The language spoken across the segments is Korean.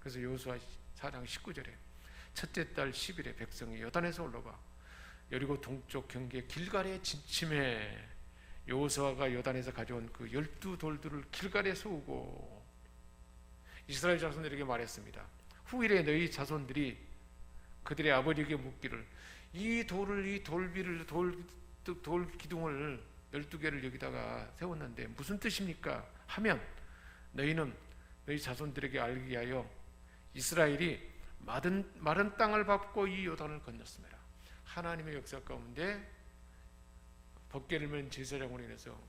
그래서 여호수아 4장 19절에 첫째 달 10일에 백성이 요단에서 올라가 여리고 동쪽 경계 길갈에 진침해 여호수아가 요단에서 가져온 그 12돌들을 길갈에 세우고 이스라엘 자손들에게 말했습니다. 후일에 너희 자손들이 그들의 아버지에게 묻기를 이 돌을 이 돌비를 돌 기둥을 12개를 여기다가 세웠는데 무슨 뜻입니까? 하면 너희는 너희 자손들에게 알게 하여 이스라엘이 마른 땅을 밟고 이 요단을 건넜습니다. 하나님의 역사 가운데 벗개를 맨 제사장으로 인해서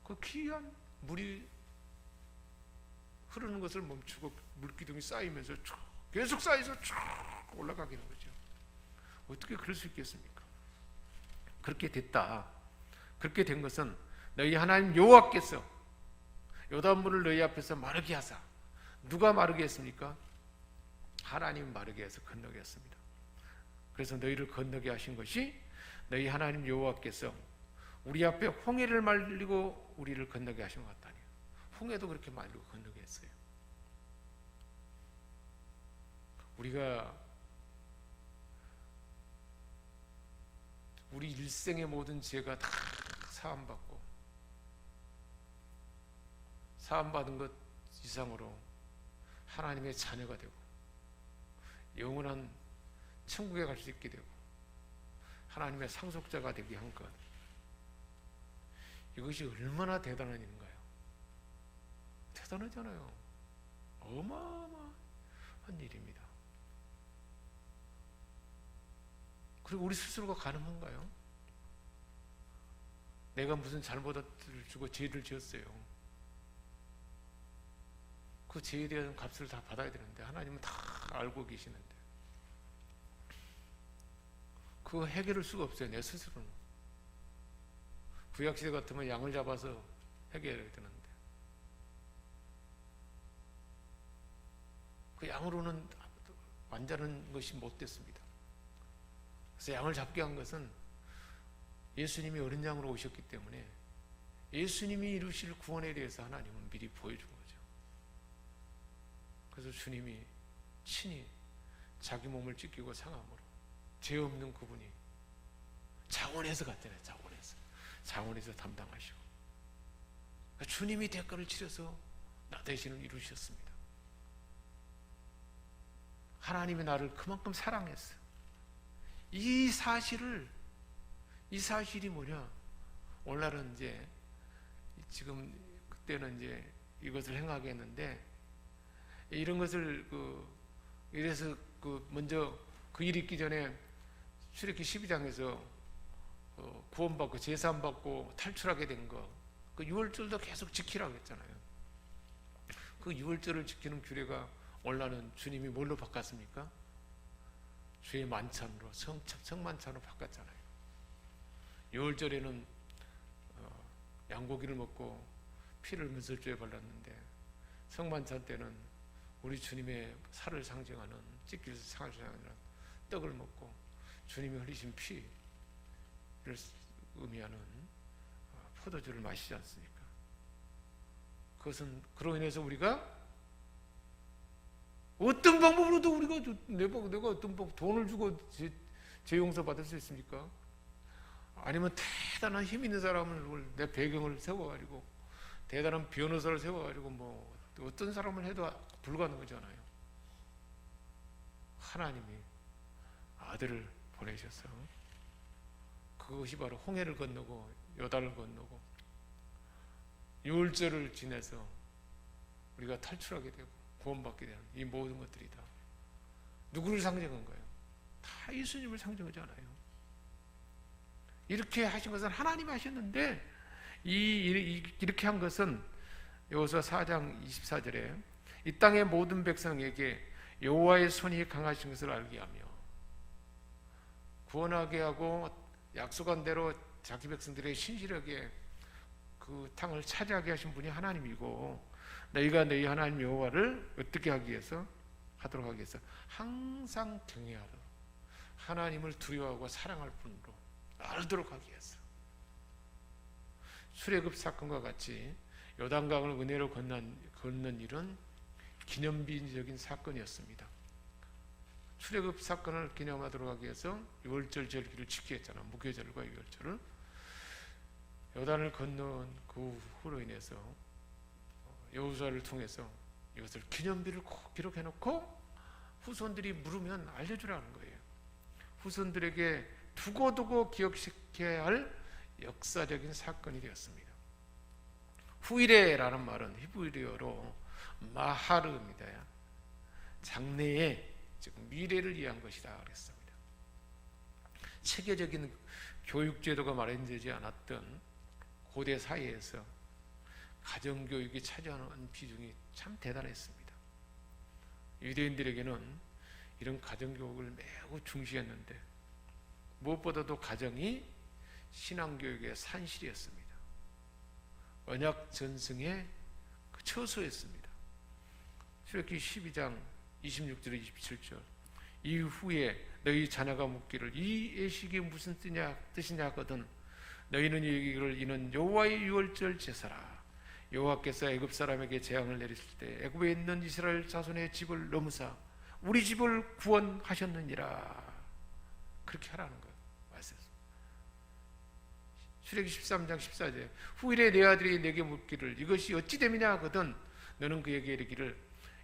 그 귀한 물이 흐르는 것을 멈추고 물기둥이 쌓이면서 쭉 계속 쌓여서 쭉 올라가게 된 거죠. 어떻게 그럴 수 있겠습니까? 그렇게 됐다. 그렇게 된 것은 너희 하나님 여호와께서 요단물을 너희 앞에서 마르게 하사, 누가 마르게 했습니까? 하나님 마르게 해서 건너게 했습니다. 그래서 너희를 건너게 하신 것이 너희 하나님 여호와께서 우리 앞에 홍해를 말리고 우리를 건너게 하신 것 같다니. 홍해도 그렇게 말리고 건너게 했어요. 우리가 우리 일생의 모든 죄가 다 사함받은 것 이상으로 하나님의 자녀가 되고 영원한 천국에 갈 수 있게 되고 하나님의 상속자가 되게 한 것, 이것이 얼마나 대단한 일인가요? 대단하잖아요. 어마어마한 일입니다. 그리고 우리 스스로가 가능한가요? 내가 무슨 잘못을 주고 죄를 지었어요. 그 죄에 대한 값을 다 받아야 되는데 하나님은 다 알고 계시는데 그거 해결할 수가 없어요. 내 스스로는. 구약시대 같으면 양을 잡아서 해결해야 되는데 그 양으로는 완전한 것이 못 됐습니다. 그래서 양을 잡게 한 것은 예수님이 어린 양으로 오셨기 때문에 예수님이 이루실 구원에 대해서 하나님은 미리 보여준 거죠. 그래서 주님이 친히 자기 몸을 찢기고 상함으로 죄 없는 그분이 장원에서 갔잖아요. 장원에서 담당하시고 그러니까 주님이 대가를 치러서 나 대신을 이루셨습니다. 하나님이 나를 그만큼 사랑했어요. 이 사실이 뭐냐? 오늘날은 이제 지금 그때는 이제 이것을 행하게 했는데 이런 것을 이래서 먼저 그 일이 있기 전에 출애굽기 12장에서 구원받고 제사함받고 탈출하게 된 거, 그 유월절도 계속 지키라고 했잖아요. 그 유월절을 지키는 규례가 오늘날은 주님이 뭘로 바꿨습니까? 주의 만찬으로 성만찬으로 바꿨잖아요. 유월절에는 양고기를 먹고 피를 문설주에 발랐는데 성만찬 때는 우리 주님의 살을 상징하는 찢길 상을 상징하는 떡을 먹고 주님이 흘리신 피를 의미하는 포도주를 마시지 않습니까? 그것은 그로 인해서 우리가 어떤 방법으로도 우리가 내가 어떤 돈을 주고 죄 용서 받을 수 있습니까? 아니면 대단한 힘 있는 사람을 내 배경을 세워가지고 대단한 변호사를 세워가지고 뭐 어떤 사람을 해도 불가능하잖아요. 하나님이 아들을 보내셔서 그것이 바로 홍해를 건너고 요단을 건너고 유월절을 지내서 우리가 탈출하게 되고 구원받게 되는 이 모든 것들이 다 누구를 상징한 거예요? 다 예수님을 상징하잖아요. 이렇게 하신 것은 하나님이 하셨는데 이렇게 한 것은 여호수아 4장 24절에 이 땅의 모든 백성에게 여호와의 손이 강하신 것을 알게 하며 구원하게 하고 약속한 대로 자기 백성들의 신실하게 그 땅을 차지하게 하신 분이 하나님이고 너희가 너희 하나님 여호와를 어떻게 하기 위해서 하도록 하기 위해서 항상 경외하라. 하나님을 두려워하고 사랑할 뿐으로 알도록 하기 위해서. 출애굽 사건과 같이 요단강을 은혜로 건넌 일은 기념비적인 사건이었습니다. 출애굽 사건을 기념하도록 하기 위해서 유월절 절기를 지키게 했잖아. 무교절과 유월절을. 요단을 건너온 그 후로 인해서 여호수아를 통해서 이것을 기념비를 꼭 기록해놓고 후손들이 물으면 알려주라는 거예요. 후손들에게 두고두고 기억시켜야 할 역사적인 사건이 되었습니다. 후이레라는 말은 히브리어로 마하르입니다. 장래에, 즉 미래를 위한 것이다 그랬습니다. 체계적인 교육제도가 마련되지 않았던 고대 사회에서 가정교육이 차지하는 비중이 참 대단했습니다. 유대인들에게는 이런 가정교육을 매우 중시했는데 무엇보다도 가정이 신앙교육의 산실이었습니다. 언약 전승의 그 처소였습니다. 출애굽기 12장 26절 27절 이후에 너희 자녀가 묻기를 이 예식이 무슨 뜻이냐 하거든 너희는 이르기를 이는 여호와의 유월절 제사라. 여호와께서 애굽 사람에게 재앙을 내리실 때 애굽에 있는 이스라엘 자손의 집을 넘으사 우리 집을 구원하셨느니라. 그렇게 하라는 거예요. 출애굽기 13장 14절 후일에 내 아들이 내게 묻기를 이것이 어찌 됨이냐 하거든 너는 그에게 이르기를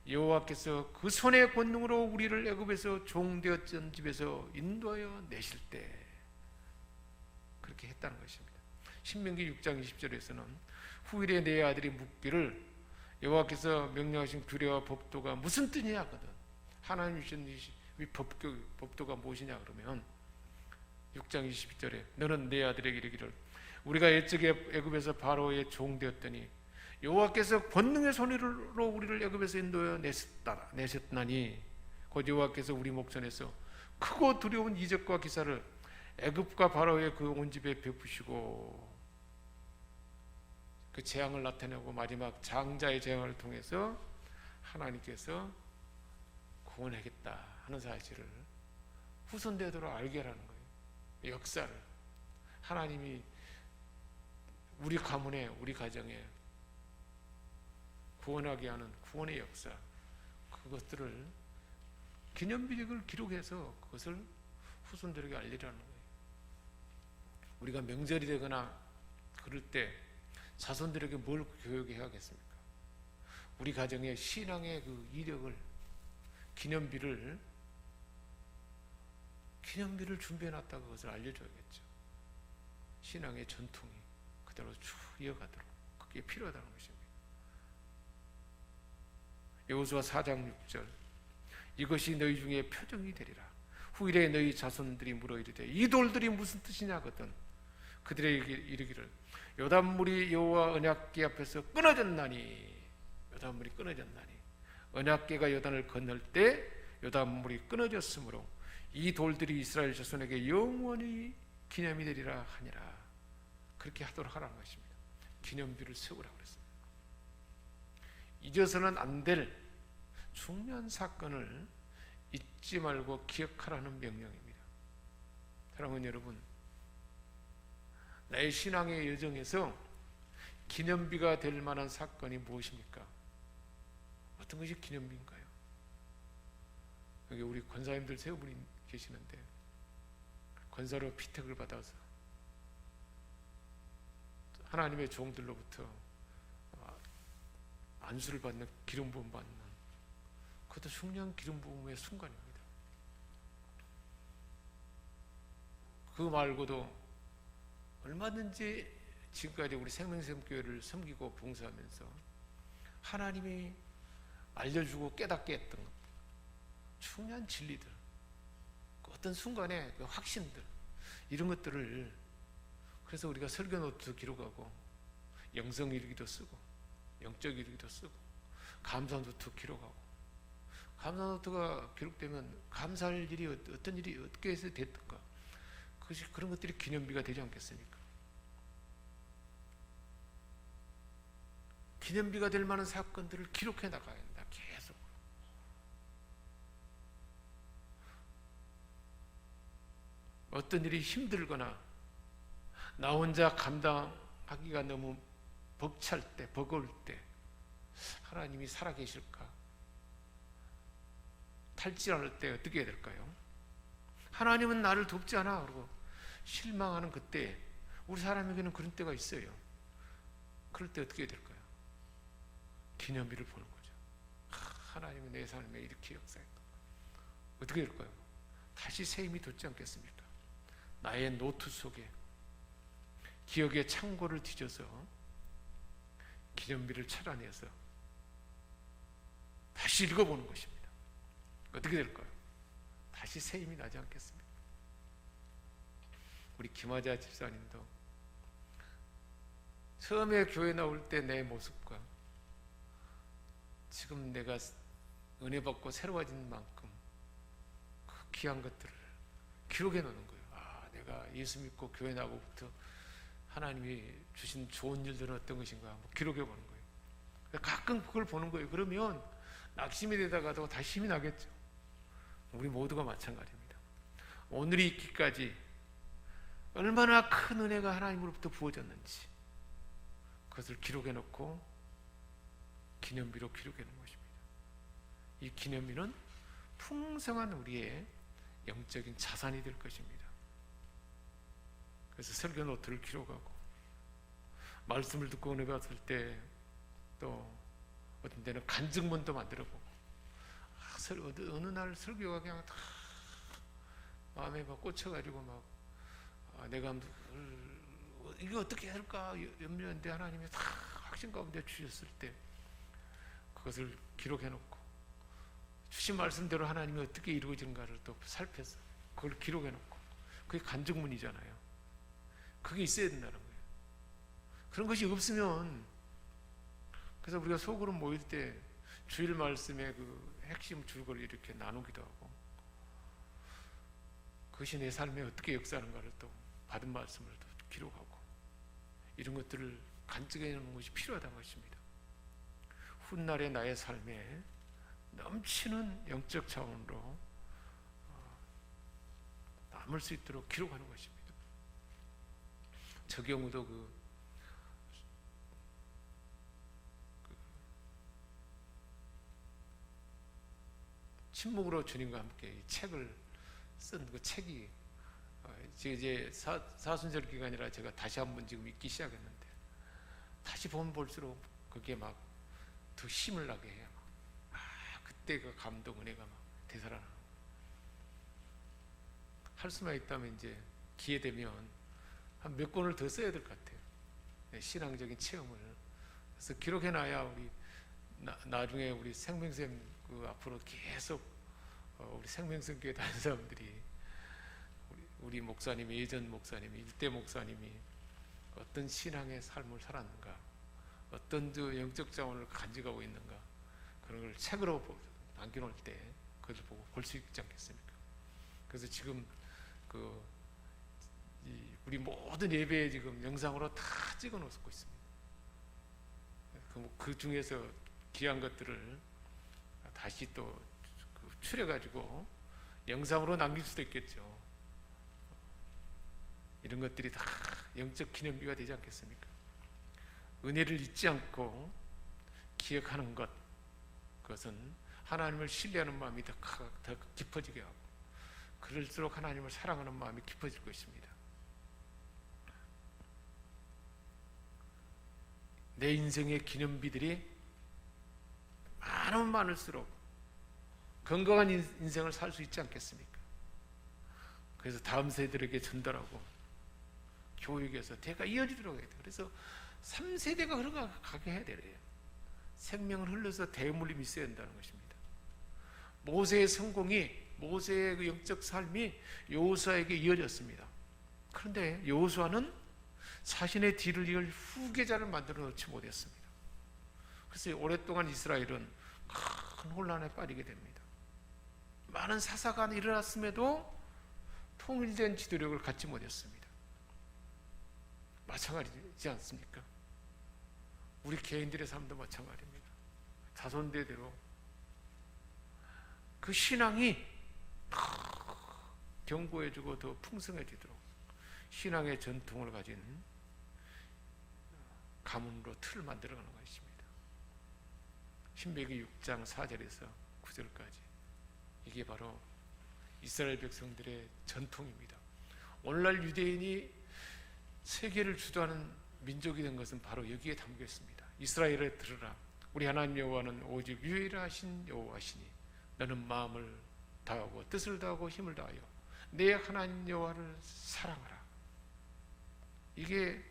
여호와께서 그 손의 권능으로 우리를 애굽에서 종되었던 집에서 인도하여 내실 때 그렇게 했다는 것입니다. 신명기 6장 20절에서는 후일에 내 아들이 묻기를 여호와께서 명령하신 규례와 법도가 무슨 뜻이냐 하거든 하나님 주신 이 법도가 무엇이냐 그러면 6장 22절에 너는 내 아들에게 이르기를 우리가 옛적에 애굽에서 바로의 종되었더니 여호와께서 권능의 손으로 우리를 애굽에서 인도하여 내셨나니 곧 여호와께서 우리 목전에서 크고 두려운 이적과 기사를 애굽과 바로의 그 온 집에 베푸시고 그 재앙을 나타내고 마지막 장자의 재앙을 통해서 하나님께서 구원하겠다 하는 사실을 후손되도록 알게 하라는 거예요. 역사를 하나님이 우리 가문에 우리 가정에 구원하게 하는 구원의 역사 그것들을 기념비적을 기록해서 그것을 후손들에게 알리라는 거예요. 우리가 명절이 되거나 그럴 때 자손들에게 뭘 교육해야겠습니까? 우리 가정의 신앙의 그 이력을 기념비를 준비해놨다고 그것을 알려줘야겠죠. 신앙의 전통이 그대로 쭉 이어가도록 그게 필요하다는 것입니다. 여호수아 4장 6절 이것이 너희 중에 표정이 되리라. 후일에 너희 자손들이 물어 이르되 이 돌들이 무슨 뜻이냐거든 그들에게 이르기를 요단물이 여호와 언약궤 앞에서 끊어졌나니 언약궤가 요단을 건널 때 요단물이 끊어졌으므로 이 돌들이 이스라엘 자손에게 영원히 기념이 되리라 하니라. 그렇게 하도록 하라는 것입니다. 기념비를 세우라고 그랬습니다. 잊어서는 안 될 중요한 사건을 잊지 말고 기억하라는 명령입니다. 사랑하는 여러분, 나의 신앙의 여정에서 기념비가 될 만한 사건이 무엇입니까? 어떤 것이 기념비인가요? 여기 우리 권사님들 세 분이 계시는데 권사로 피택을 받아서 하나님의 종들로부터 안수를 받는 기름 부음 받는 그것도 중요한 기름 부음의 순간입니다. 그 말고도 얼마든지 지금까지 우리 생명샘교회를 섬기고 봉사하면서 하나님이 알려주고 깨닫게 했던 중요한 진리들, 어떤 순간에 그 확신들, 이런 것들을 그래서 우리가 설교 노트 기록하고 영성 일기도 쓰고 영적 일기도 쓰고 감사 노트 기록하고 감사 노트가 기록되면 감사할 일이 어떤 일이 어떻게 해서 됐던가 그것이 그런 것들이 기념비가 되지 않겠습니까? 기념비가 될 만한 사건들을 기록해 나가야 된다. 계속. 어떤 일이 힘들거나 나 혼자 감당하기가 너무 벅찰 때, 버거울 때 하나님이 살아계실까? 탈진할 때 어떻게 해야 될까요? 하나님은 나를 돕지 않아. 그러고 실망하는 그때, 우리 사람에게는 그런 때가 있어요. 그럴 때 어떻게 해야 될까요? 기념비를 보는 거죠. 하나님은 내 삶에 이렇게 역사했다. 어떻게 될까요? 다시 새 힘이 돋지 않겠습니까? 나의 노트 속에 기억의 창고를 뒤져서 기념비를 찾아내서 다시 읽어보는 것입니다. 어떻게 될까요? 다시 새 힘이 나지 않겠습니까? 우리 김하자 집사님도 처음에 교회 나올 때 내 모습과 지금 내가 은혜 받고 새로워진 만큼 그 귀한 것들을 기록해 놓는 거예요. 아, 내가 예수 믿고 교회 나고부터 하나님이 주신 좋은 일들은 어떤 것인가 한번 기록해 보는 거예요. 가끔 그걸 보는 거예요. 그러면 낙심이 되다가도 다시 힘이 나겠죠. 우리 모두가 마찬가지입니다. 오늘이 있기까지 얼마나 큰 은혜가 하나님으로부터 부어졌는지 그것을 기록해 놓고 기념비로 기록해 놓은 것입니다. 이 기념비는 풍성한 우리의 영적인 자산이 될 것입니다. 그래서 설교 노트를 기록하고 말씀을 듣고 은혜 받을 때 또 어떤 데는 간증문도 만들어보고 어느 날 설교가 그냥 다 마음에 막 꽂혀가지고 막 내가 이거 어떻게 할까 염려했는데 하나님이 다 확신 가운데 주셨을 때 그것을 기록해놓고 주신 말씀대로 하나님이 어떻게 이루어지는가를 또 살펴서 그걸 기록해놓고 그게 간증문이잖아요. 그게 있어야 된다는 거예요. 그런 것이 없으면 그래서 우리가 소그룹 모일 때 주일 말씀의 그 핵심 줄거리 이렇게 나누기도 하고 그것이 내 삶에 어떻게 역사하는가를 또 받은 말씀을 또 기록하고 이런 것들을 간직해 놓는 것이 필요하다는 것입니다. 훗날의 나의 삶에 넘치는 영적 차원으로 남을 수 있도록 기록하는 것입니다. 저 경우도 그 침묵으로 주님과 함께 이 책을 쓴 그 책이 이제 사순절 기간이라 제가 다시 한번 지금 읽기 시작했는데 다시 보면 볼수록 그게 막 더 힘을 나게 해요. 그때 그 감동 은혜가 막 되살아나는 거예요. 할 수만 있다면 이제 기회 되면 한 몇 권을 더 써야 될 것 같아요. 신앙적인 체험을. 그래서 기록해놔야 우리 나중에 우리 생명샘 그 앞으로 계속 우리 생명샘교회 다니는 사람들이 우리 목사님이 예전 목사님이 일대 목사님이 어떤 신앙의 삶을 살았는가, 어떤 영적 자원을 간직하고 있는가 그런 걸 책으로 남겨놓을 때 그걸 보고 볼 수 있지 않겠습니까? 그래서 지금 우리 모든 예배에 지금 영상으로 다 찍어놓고 있습니다. 그 중에서 귀한 것들을 다시 또 추려가지고 영상으로 남길 수도 있겠죠. 이런 것들이 다 영적 기념비가 되지 않겠습니까? 은혜를 잊지 않고 기억하는 것, 그것은 하나님을 신뢰하는 마음이 더 깊어지게 하고 그럴수록 하나님을 사랑하는 마음이 깊어질 것입니다. 내 인생의 기념비들이 많으면 많을수록 건강한 인생을 살 수 있지 않겠습니까? 그래서 다음 세대들에게 전달하고 교육에서 대가 이어지도록 해야 돼요. 그래서 3세대가 흘러가게 해야 돼요. 생명을 흘러서 대물림이 있어야 한다는 것입니다. 모세의 성공이, 모세의 그 영적 삶이 여호수아에게 이어졌습니다. 그런데 여호수아는 자신의 뒤를 이을 후계자를 만들어 놓지 못했습니다. 그래서 오랫동안 이스라엘은 큰 혼란에 빠지게 됩니다. 많은 사사가 일어났음에도 통일된 지도력을 갖지 못했습니다. 마찬가지지 않습니까? 우리 개인들의 삶도 마찬가지입니다. 자손대대로 그 신앙이 견고해지고 더 풍성해지도록 신앙의 전통을 가진 가문으로 틀을 만들어가는 것입니다. 신명기 6장 4절에서 9절까지 이게 바로 이스라엘 백성들의 전통입니다. 오늘날 유대인이 세계를 주도하는 민족이 된 것은 바로 여기에 담겨 있습니다. 이스라엘에 들으라, 우리 하나님 여호와는 오직 유일하신 여호와시니 너는 마음을 다하고 뜻을 다하고 힘을 다하여 내 하나님 여호와를 사랑하라. 이게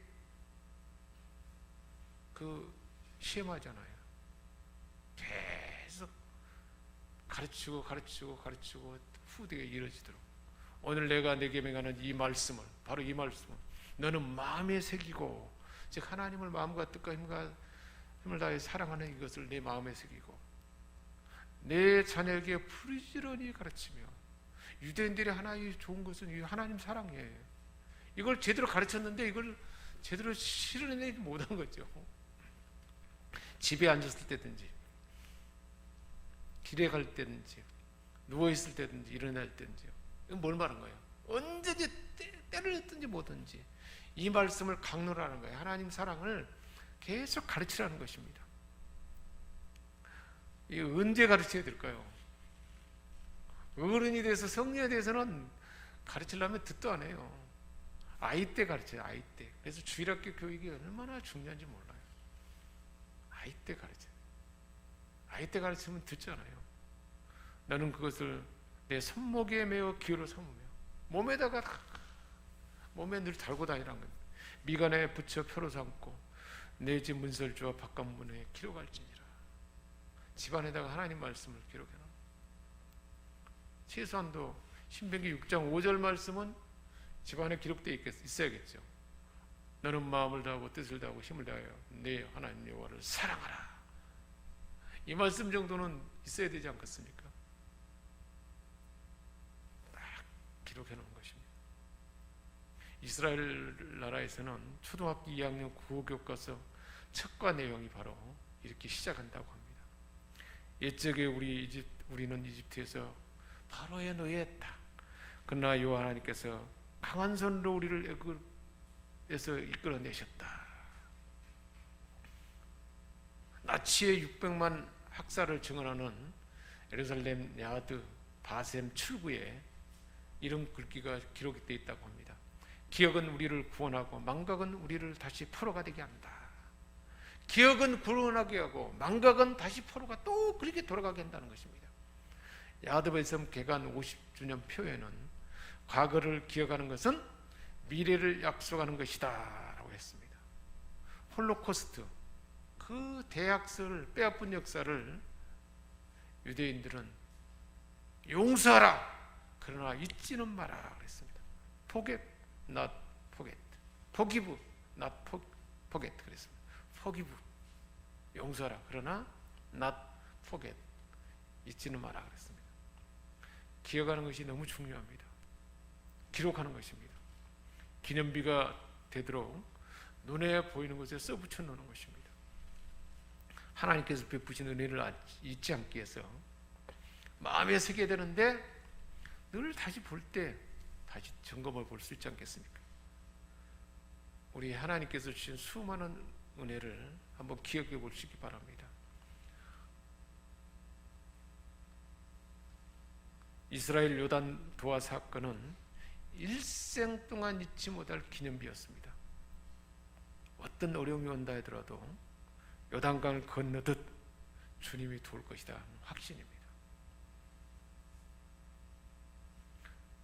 그 시험하잖아요. 계속 가르치고 후대에 이뤄지도록. 오늘 내가 내게 명하는 이 말씀을, 바로 이 말씀을 너는 마음에 새기고, 즉 하나님을 마음과 뜻과 힘을 다해 사랑하는 이것을 내 마음에 새기고 내 자녀에게 부지런히 가르치며. 유대인들이 하나의 좋은 것은 이 하나님 사랑이에요. 이걸 제대로 가르쳤는데 이걸 제대로 실현해내지 못한 거죠. 집에 앉았을 때든지 길에 갈 때든지 누워있을 때든지 일어날 때든지, 이건 뭘 말하는 거예요? 언제든지 때를 냈든지 뭐든지 이 말씀을 강론하는 거예요. 하나님 사랑을 계속 가르치라는 것입니다. 이 언제 가르쳐야 될까요? 어른이 돼서 성령에 대해서는 가르치려면 듣도 안 해요. 아이 때 가르쳐요. 아이 때. 그래서 주일학교 교육이 얼마나 중요한지 몰라요. 아이 때 가르쳐요. 아이 때 가르치면 듣잖아요. 너는 그것을 내 손목에 매어 기호로 삼으며 몸에 늘 달고 다니라는 겁니다. 미간에 붙여 표로 삼고 내 집 문설주와 바깥문에 기록할지니라. 집안에다가 하나님 말씀을 기록해놔. 최소한도 신명기 6장 5절 말씀은 집안에 기록되어 있어야겠죠. 너는 마음을 다하고 뜻을 다하고 힘을 다하여 내 하나님 여호와를 사랑하라. 이 말씀 정도는 있어야 되지 않겠습니까? 딱 기록해 놓은 것입니다. 이스라엘 나라에서는 초등학교 2학년 국어교과서 첫과 내용이 바로 이렇게 시작한다고 합니다. 옛적에 우리는 이집트에서 바로의 노예였다. 그러나 여호와 하나님께서 강한 손으로 우리를 애굽에서 이끌어내셨다. 나치의 600만 학살을 증언하는 예루살렘 야드 바셈 출구에 이런 글귀가 기록되어 있다고 합니다. 기억은 우리를 구원하고 망각은 우리를 다시 포로가 되게 한다. 기억은 구원하게 하고 망각은 다시 포로가 또 그렇게 돌아가게 한다는 것입니다. 야드 바셈 개관 50주년 표에는 과거를 기억하는 것은 미래를 약속하는 것이다 라고 했습니다. 홀로코스트, 그 대학살을 빼앗은 역사를 유대인들은 용서하라 그러나 잊지는 마라 그랬습니다. Forget, not forget. Forgive, not forget 그랬습니다. Forgive, 용서하라 그러나 not forget, 잊지는 마라 그랬습니다. 기억하는 것이 너무 중요합니다. 기록하는 것입니다. 기념비가 되도록 눈에 보이는 것에 써붙여 놓는 것입니다. 하나님께서 베푸신 은혜를 잊지 않기 위해서 마음에 새게 되는데 늘 다시 볼 때 다시 점검을 볼 수 있지 않겠습니까? 우리 하나님께서 주신 수많은 은혜를 한번 기억해 보시기 바랍니다. 이스라엘 요단 도하 사건은 일생 동안 잊지 못할 기념비였습니다. 어떤 어려움이 온다 하더라도 요단강을 건너듯 주님이 도울 것이다 확신입니다.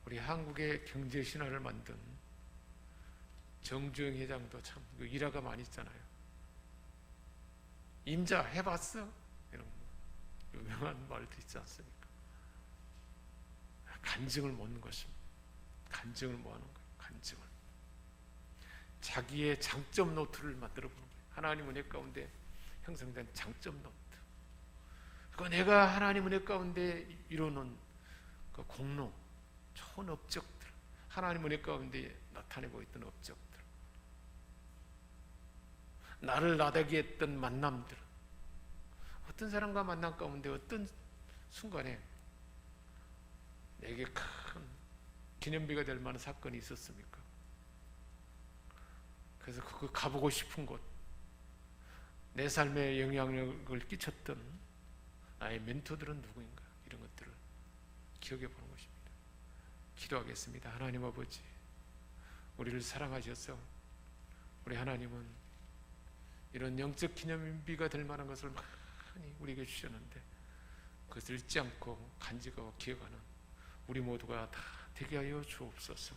우리 한국의 경제 신화를 만든 정주영 회장도 참 일화가 많이 있잖아요. 임자 해봤어? 이런 유명한 말도 있지 않습니까? 간증을 모는 것입니다. 간증을 모아놓은 거예요. 간증을. 자기의 장점 노트를 만들어 보는 거예요. 하나님 은혜 가운데 형성된 장점 노트. 그 내가 하나님 은혜 가운데 이루는 그 공로, 좋은 업적들, 하나님 은혜 가운데 나타내고 있던 업적들, 나를 나다게 했던 만남들, 어떤 사람과 만남 가운데 어떤 순간에 내게 큰 기념비가 될 만한 사건이 있었습니까? 그래서 그 가보고 싶은 곳, 내 삶에 영향력을 끼쳤던 나의 멘토들은 누구인가? 이런 것들을 기억해 보는 것입니다. 기도하겠습니다. 하나님 아버지, 우리를 사랑하셔서 우리 하나님은 이런 영적 기념비가 될 만한 것을 많이 우리에게 주셨는데 그것을 잊지 않고 간직하고 기억하는 우리 모두가 다 되게 하여 주옵소서.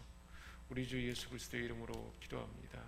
우리 주 예수 그리스도의 이름으로 기도합니다.